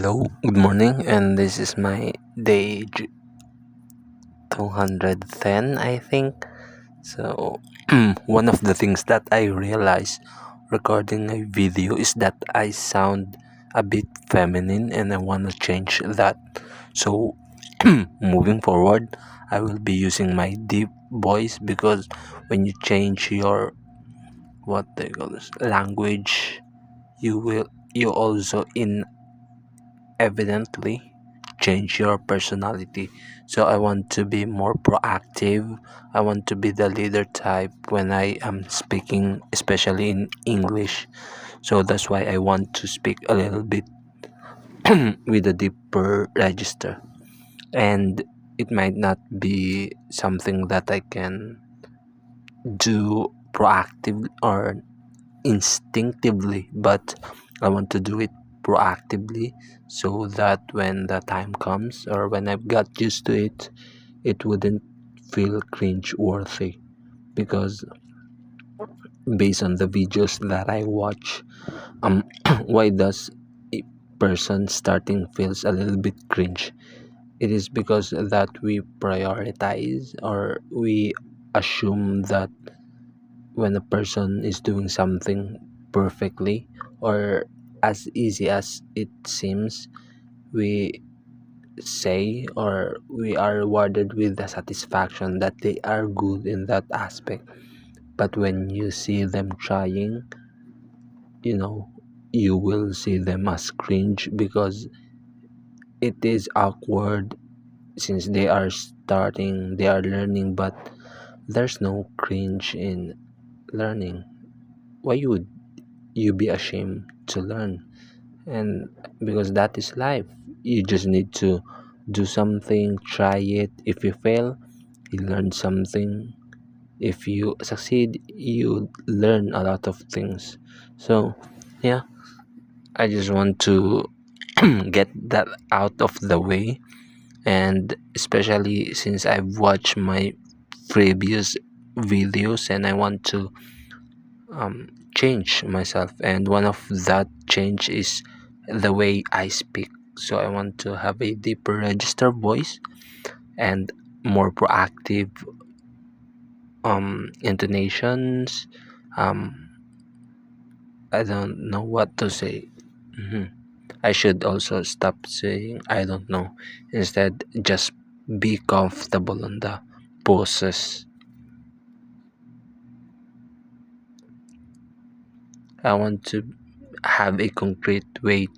Hello, good morning, and this is my day 210, I think. So, one of the things that I realized recording a video is that I sound a bit feminine, and I want to change that. So, moving forward, I will be using my deep voice because when you change your what they call this language, you also evidently change your personality. So I want to be more proactive. I want to be the leader type when I am speaking, especially in English. So that's why I want to speak a little bit with a deeper register. And it might not be something that I can do proactive or instinctively, but I want to do it proactively so that when the time comes or when I've got used to it, it wouldn't feel cringe worthy. Because based on the videos that I watch, why does a person starting feels a little bit cringe? It is because that we prioritize or we assume that when a person is doing something perfectly or as easy as it seems, we say or we are rewarded with the satisfaction that they are good in that aspect. But when you see them trying, you know, you will see them as cringe because it is awkward since they are starting, they are learning, but there's no cringe in learning. Why would you be ashamed to learn? And because that is life, you just need to do something, try it. If you fail, you learn something. If you succeed, you learn a lot of things. So yeah, I just want to get that out of the way. And especially since I've watched my previous videos and I want to change myself, and one of that change is the way I speak. So I want to have a deeper register voice and more proactive intonations. I don't know what to say. Mhm. I should also stop saying I don't know, instead just be comfortable on the poses. I want to have a concrete way